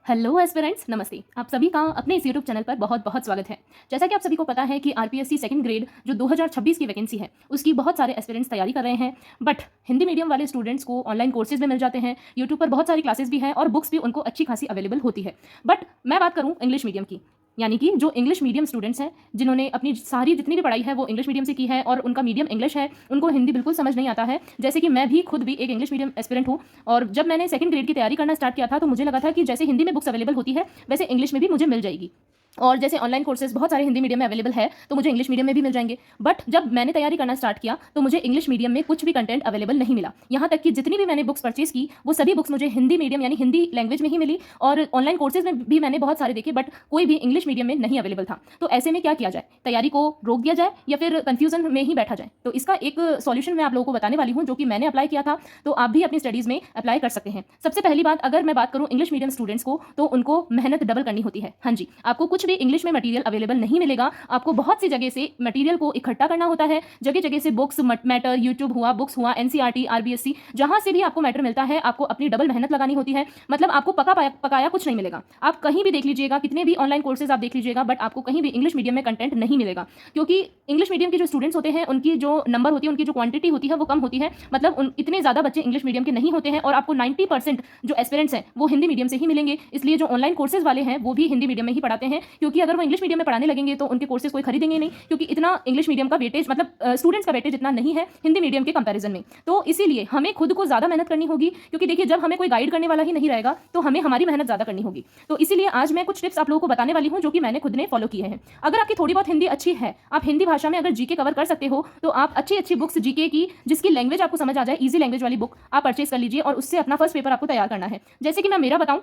Hello aspirants, नमस्ते। आप सभी का अपने इस यूट्यूब चैनल पर बहुत बहुत स्वागत है। जैसा कि आप सभी को पता है कि आरपीएससी सेकंड ग्रेड जो 2026 की वैकेंसी है उसकी बहुत सारे एस्पिरेंट्स तैयारी कर रहे हैं। बट हिंदी मीडियम वाले स्टूडेंट्स को ऑनलाइन कोर्सेज में मिल जाते हैं, यूट्यूब पर बहुत सारी क्लासेस भी हैं और बुक्स भी उनको अच्छी खासी अवेलेबल होती है। बट मैं बात करूँ इंग्लिश मीडियम की, यानी कि जो इंग्लिश मीडियम स्टूडेंट्स हैं जिन्होंने अपनी सारी जितनी भी पढ़ाई है वो इंग्लिश मीडियम से की है और उनका मीडियम इंग्लिश है, उनको हिंदी बिल्कुल समझ नहीं आता है। जैसे कि मैं भी खुद भी एक इंग्लिश मीडियम एस्पिरेंट हूँ और जब मैंने सेकंड ग्रेड की तैयारी करना स्टार्ट किया था तो मुझे लगा था कि जैसे हिंदी में बुक्स अवेलेबल होती है वैसे इंग्लिश में भी मुझे मिल जाएगी और जैसे ऑनलाइन कोर्सेज बहुत सारे हिंदी मीडियम में अवेलेबल है तो मुझे इंग्लिश मीडियम में भी मिल जाएंगे। बट जब मैंने तैयारी करना स्टार्ट किया तो मुझे इंग्लिश मीडियम में कुछ भी कंटेंट अवेलेबल नहीं मिला। यहाँ तक कि जितनी भी मैंने बुक्स परचेज की वो सभी बुक्स मुझे हिंदी मीडियम यानी हिंदी लैंग्वेज में ही मिली और ऑनलाइन कोर्सेज में भी मैंने बहुत सारे देखे बट कोई भी इंग्लिश मीडियम में नहीं अवेलेबल था। तो ऐसे में क्या किया जाए, तैयारी को रोक दिया जाए या फिर कन्फ्यूजन में ही बैठा जाए? तो इसका एक सॉल्यूशन मैं आप लोगों को बताने वाली हूँ जो कि मैंने अप्लाई किया था, तो आप भी अपनी स्टडीज़ में अप्लाई कर सकते हैं। सबसे पहली बात, अगर मैं बात करूँ इंग्लिश मीडियम स्टूडेंट्स को तो उनको मेहनत डबल करनी होती है। हाँ जी, आपको कुछ भी इंग्लिश में मटीरियल अवेलेबल नहीं मिलेगा, आपको बहुत सी जगह से मटेरियल को इकट्ठा करना होता है। जगह जगह से बुक्स, मैटर, यूट्यूब हुआ, बुक्स हुआ, एनसीईआरटी, आरबीएससी, जहां से भी आपको मैटर मिलता है आपको अपनी डबल मेहनत लगानी होती है। मतलब आपको पकाया कुछ नहीं मिलेगा। आप कहीं भी देख लीजिएगा, कितने भी ऑनलाइन कोर्सेज आप देख लीजिएगा, बट आपको कहीं भी इंग्लिश मीडियम में कंटेंट नहीं मिलेगा, क्योंकि इंग्लिश मीडियम के जो स्टूडेंट्स होते हैं उनकी जो नंबर होती है, उनकी जो क्वांटिटी होती है वो कम होती है। मतलब इतने ज़्यादा बच्चे इंग्लिश मीडियम के नहीं होते हैं और आपको 90% जो एस्पिरेंट्स हैं वो हिंदी मीडियम से ही मिलेंगे। इसलिए जो ऑनलाइन कोर्सेज वाले हैं वो भी हिंदी मीडियम में ही पढ़ाते हैं, क्योंकि अगर वो इंग्लिश मीडियम में पढ़ाने लगेंगे तो उनके कोर्सेज कोई खरीदेंगे नहीं, क्योंकि इतना इंग्लिश मीडियम का वेटेज, मतलब स्टूडेंट्स का वेटेज इतना नहीं है हिंदी मीडियम के कंपैरिजन में। तो इसीलिए हमें खुद को ज़्यादा मेहनत करनी होगी, क्योंकि देखिए जब हमें कोई गाइड करने वाला ही नहीं रहेगा तो हमें हमारी मेहनत ज़्यादा करनी होगी। तो इसीलिए आज मैं कुछ टिप्स आप लोगों को बताने वाली हूँ जो कि मैंने खुद ने फॉलो किए हैं। अगर आपकी थोड़ी बहुत हिंदी अच्छी है, आप हिंदी भाषा में अगर जीके कवर कर सकते हो तो आप अच्छी अच्छी बुक्स जीके की जिसकी लैंग्वेज आपको समझ आ जाए, ईजी लैंग्वेज वाली बुक आप परचेज कर लीजिए और उससे अपना फर्स्ट पेपर आपको तैयार करना है। जैसे कि मैं मेरा बताऊँ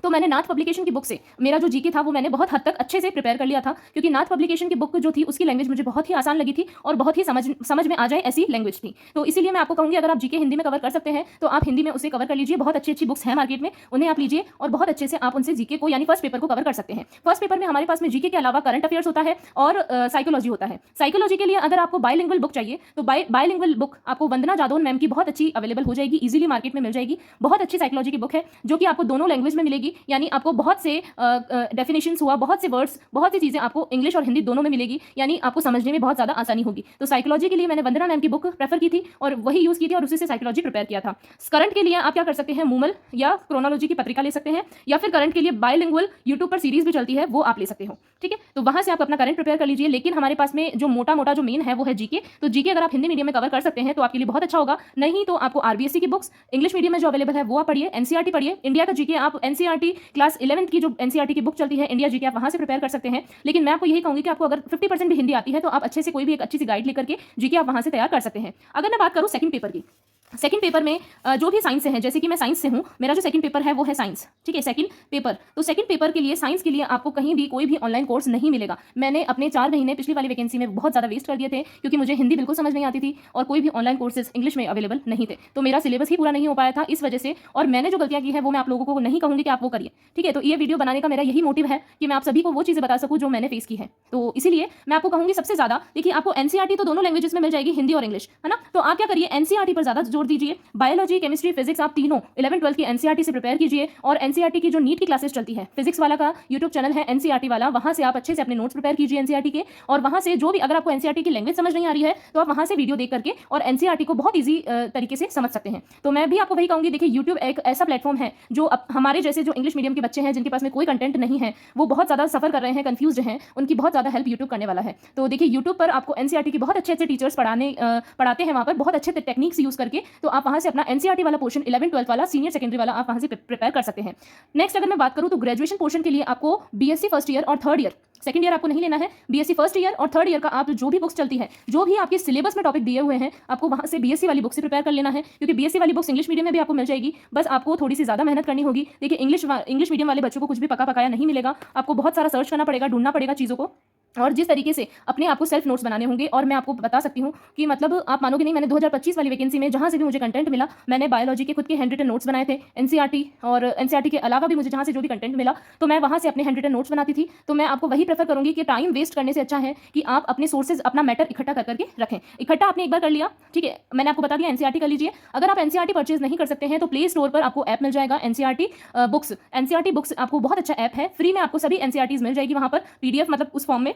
तो मैंने नाथ पब्लिकेशन की बुक से मेरा जो जीके था वो मैंने बहुत हद तक अच्छे से प्रिपेयर कर लिया था, क्योंकि नाथ पब्लिकेशन की बुक जो थी उसकी लैंग्वेज मुझे बहुत ही आसान लगी थी और बहुत ही समझ में आ जाए ऐसी लैंग्वेज थी। तो इसीलिए मैं आपको कहूँगी अगर आप जीके हिंदी में कवर कर सकते हैं तो आप हिंदी में उसे कवर कर लीजिए। बहुत अच्छी अच्छी बुक्स हैं मार्केट में, उन्हें आप लीजिए और बहुत अच्छे से आप उनसे जीके को यानी फर्स्ट पेपर को कवर कर सकते हैं। फर्स्ट पेपर में हमारे पास में जीके के अलावा करंट अफेयर्स होता है और साइकोलॉजी होता है। साइकोलॉजी के लिए अगर आपको बायलिंगुअल बुक चाहिए तो बायलिंगुअल बुक आपको वंदना जादौन मैम की बहुत अच्छी अवेलेबल हो जाएगी, इजीली मार्केट में मिल जाएगी। बहुत अच्छी साइकोलॉजी की बुक है जो कि आपको दोनों लैंग्वेज में मिलेगी, यानी आपको बहुत से डेफिनेशंस हुआ, बहुत से वर्ड्स, बहुत सी चीज़ें आपको इंग्लिश और हिंदी दोनों में मिलेगी, यानी आपको समझने में बहुत ज़्यादा आसानी होगी। तो साइकोलॉजी के लिए मैंने वंदना मैम की बुक प्रेफर की थी और वही यूज़ की थी और उसी से साइकोलॉजी प्रिपेयर किया था। करंट के लिए आप क्या कर सकते हैं, मूमल या क्रोनोलॉजी की पत्रिका ले सकते हैं, या फिर करंट के लिए बायलिंगुअल यूट्यूब पर सीरीज भी चलती है वो आप ले सकते हो। ठीक है, तो वहाँ से आप अपना करंट प्रिपेयर कर लीजिए। लेकिन हमारे पास में जो मोटा मोटा जो मेन है वो है जीके। तो जीके अगर आप हिंदी मीडियम में कवर कर सकते हैं तो आपके लिए बहुत अच्छा होगा। नहीं तो आपको आरबीएससी की बुक्स इंग्लिश मीडियम में जो अवेलेबल है वो आप पढ़िए, एनसीईआरटी पढ़िए। इंडिया का जीके आप एनसीईआरटी क्लास 11th की जो एनसीईआरटी की बुक चलती है इंडिया जीके, आप वहां से प्रिपेयर कर सकते हैं। लेकिन मैं आपको यही कहूंगी कि आपको अगर 50% भी हिंदी आती है तो आप अच्छे से कोई भी एक अच्छी सी गाइड लेकर के जीके आप वहां से तैयार कर सकते हैं। अगर मैं बात करूं सेकंड पेपर की, सेकंड पेपर में जो भी साइंस से है, जैसे कि मैं साइंस से हूँ, मेरा जो सेकंड पेपर है वो है साइंस। ठीक है, सेकंड पेपर, तो सेकंड पेपर के लिए साइंस के लिए आपको कहीं भी कोई भी ऑनलाइन कोर्स नहीं मिलेगा। मैंने अपने 4 महीने पिछली वाली वैकेंसी में बहुत ज़्यादा वेस्ट कर दिए थे, क्योंकि मुझे हिंदी बिल्कुल समझ नहीं आती थी और कोई भी ऑनलाइन कोर्सेज इंग्लिश में अवेलेबल नहीं थे। तो मेरा सिलेबस ही पूरा नहीं हो पाया था इस वजह से, और मैंने जो गलतियाँ की है वो मैं आप लोगों को नहीं कहूँगी कि आप वो करिए। ठीक है, तो ये वीडियो बनाने का मेरा यही मोटिव है कि मैं आप सभी को वो चीज़ें बता सकूँ जो मैंने फेस की है। तो इसीलिए मैं आपको कहूँगी सबसे ज़्यादा, देखिए आपको एनसीईआरटी तो दोनों लैंग्वेजेस में मिल जाएगी, हिंदी और इंग्लिश, है ना। तो आप क्या करिए, एनसीईआरटी पर ज़्यादा जोर दीजिए। बायोलॉजी, केमिस्ट्री, फिजिक्स आप तीनों 11-12 की एनसीईआरटी से प्रिपेयर कीजिए। और एनसीईआरटी की जो नीट की क्लासेस चलती है, फिजिक्स वाला का यूट्यूब चैनल है एनसीईआरटी वाला, वहां से आप अच्छे से अपने नोट्स प्रिपेयर कीजिए एनसीईआरटी के। और वहां से जो भी, अगर आपको एनसीईआरटी की लैंग्वेज समझ नहीं आ रही है तो आप वहां से वीडियो देख करके और एनसीईआरटी को बहुत ईजी तरीके से समझ सकते हैं। तो मैं भी आपको वही कहूंगी, देखिए यूट्यूब एक ऐसा प्लेटफॉर्म है जो हमारे जैसे जो इंग्लिश मीडियम के बच्चे हैं जिनके पास में कोई कंटेंट नहीं है, वो बहुत ज़्यादा सफर कर रहे हैं, कंफ्यूज हैं, उनकी बहुत ज़्यादा हेल्प यूट्यूब करने वाला है। तो देखिए यूट्यूब पर आपको एनसीईआरटी के बहुत अच्छे अच्छे टीचर्स पढ़ाते हैं वहाँ पर बहुत अच्छे टेक्निक्स यूज करके। तो आप वहाँ से अपना एनसीईआरटी वाला पोर्शन 11-12 वाला सीनियर सेकेंडरी वाला आप वहां से प्रिपेयर कर सकते हैं। नेक्स्ट अगर मैं बात करूं तो ग्रेजुएशन पोर्शन के लिए आपको बीएससी फर्स्ट ईयर और थर्ड ईयर, सेकंड ईयर आपको नहीं लेना है, बीएससी फर्स्ट ईयर और थर्ड ईयर का आप जो भी बुक्स चलती है, जो भी आपके सिलेबस में टॉपिक दिए हुए हैं, आपको वहां से बीएससी वाली बुक से प्रिपेयर कर लेना है, क्योंकि बीएससी वाली बुक्स इंग्लिश मीडियम में भी आपको मिल जाएगी। बस आपको थोड़ी सी ज्यादा मेहनत करनी होगी। देखिए इंग्लिश मीडियम वाले बच्चों को कुछ भी पका पकाया नहीं मिलेगा, आपको बहुत सारा सर्च करना पड़ेगा, ढूंढना पड़ेगा चीज़ों को। और जिस तरीके से अपने आपको सेल्फ नोट्स बनाने होंगे, और मैं आपको बता सकती हूँ कि मतलब आप मानोगे नहीं, मैंने 2025 वाली वैकेंसी में जहाँ से भी मुझे कंटेंट मिला, मैंने बायोलॉजी के खुद के हैंड रिटन नोट्स बनाए थे, एनसीईआरटी और एनसीईआरटी के अलावा भी मुझे जहाँ से जो भी कंटेंट मिला तो मैं वहाँ से अपने हैंड रिटन नोट्स बनाती थी। तो मैं आपको वही प्रेफर करूँगी कि टाइम वेस्ट करने से अच्छा है कि आप अपने सोर्सेज, अपना मैटर इकट्ठा कर करके रखें। इकट्ठा आपने एक बार कर लिया, ठीक है, मैंने आपको बता दिया एनसीईआरटी कर लीजिए। अगर आप एनसीईआरटी परचेज नहीं कर सकते हैं तो प्ले स्टोर पर आपको ऐप मिल जाएगा एनसीईआरटी बुक्स। एनसीईआरटी बुक्स आपको बहुत अच्छा ऐप है, फ्री में आपको सभी एनसीईआरटीज मिल जाएगी वहाँ पर पीडीएफ, मतलब उस फॉर्म में।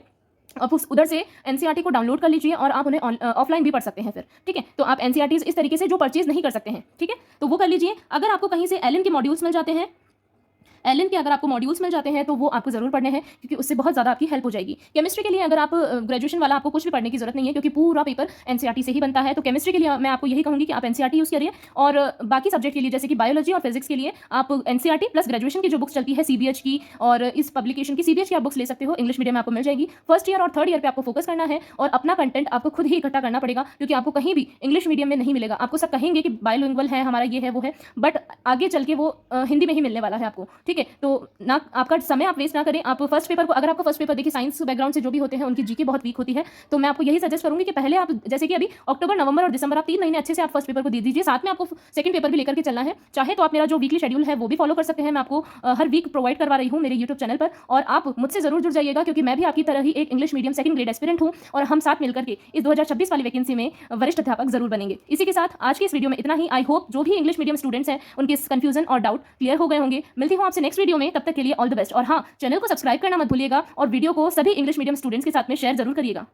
आप उधर से एनसीईआरटी को डाउनलोड कर लीजिए और आप उन्हें ऑफलाइन भी पढ़ सकते हैं फिर, ठीक है। तो आप एनसीईआरटीज इस तरीके से जो परचेज नहीं कर सकते हैं, ठीक है, तो वो कर लीजिए। अगर आपको कहीं से एलिन के मॉड्यूल्स मिल जाते हैं, एलिन के अगर आपको मॉड्यूल्स मिल जाते हैं तो वो आपको जरूर पढ़ने हैं, क्योंकि उससे बहुत ज़्यादा आपकी हेल्प हो जाएगी। केमिस्ट्री के लिए अगर आप ग्रेजुएशन वाला, आपको कुछ भी पढ़ने की जरूरत नहीं है, क्योंकि पूरा पेपर एनसीईआरटी से ही बनता है। तो केमिस्ट्री के लिए मैं आपको यही कहूँगी कि आप एनसीईआरटी यूज़ करिए, और बाकी सब्जेक्ट के लिए जैसे कि बायोलॉजी और फिजिक्स के लिए आप एनसीईआरटी प्लस ग्रेजुएशन की जो बुक्स चलती है सीबीएच की, और इस पब्लिकेशन की सीबीएच की आप बुक्स ले सकते हो, इंग्लिश मीडियम में आपको मिल जाएगी। फर्स्ट ईयर और थर्ड ईयर पे आपको फोकस करना है, और अपना कंटेंट आपको खुद ही इकट्ठा करना पड़ेगा, क्योंकि आपको कहीं भी इंग्लिश मीडियम में नहीं मिलेगा। आपको सब कहेंगे कि बायोलिंगुअल है हमारा, ये है वो है, बट आगे चल के वो हिंदी में ही मिलने वाला है आपको, ठीक है। तो ना आपका समय आप वेस्ट ना करें। आप फर्स्ट पेपर को, अगर आपका फर्स्ट पेपर देखिए साइंस बैकग्राउंड से जो भी होते हैं उनकी जीके बहुत वीक होती है, तो मैं आपको यही सजेस्ट करूंगी कि पहले आप, जैसे कि अभी अक्टूबर, नवंबर और दिसंबर, आप 3 महीने अच्छे से आप फर्स्ट पेपर को दे दीजिए, साथ में आपको सेकंड पेपर भी लेकर के चलना है। चाहे तो आप मेरा जो वीकली शेड्यूल है वो भी फॉलो कर सकते हैं, मैं आपको हर वीक प्रोवाइड करवा रही हूँ मेरे यूट्यूब चैनल पर, और आप मुझसे जरूर जुड़ जाइएगा, क्योंकि मैं भी आपकी तरह ही एक English medium second grade aspirant हूँ, और हम साथ मिलकर के इस 2026 वाली वैकेंसी में वरिष्ठ अध्यापक जरूर बनेंगे। इसी के साथ आज की इस वीडियो में इतना ही। आई होप जो भी इंग्लिश मीडियम स्टूडेंट्स हैं उनके कंफ्यूजन और डाउट क्लियर हो गए होंगे। मिलती हूँ आपसे नेक्स्ट वीडियो में, तब तक के लिए ऑल द बेस्ट। और हाँ, चैनल को सब्सक्राइब करना मत भूलिएगा, और वीडियो को सभी इंग्लिश मीडियम स्टूडेंट्स के साथ में शेयर जरूर करिएगा।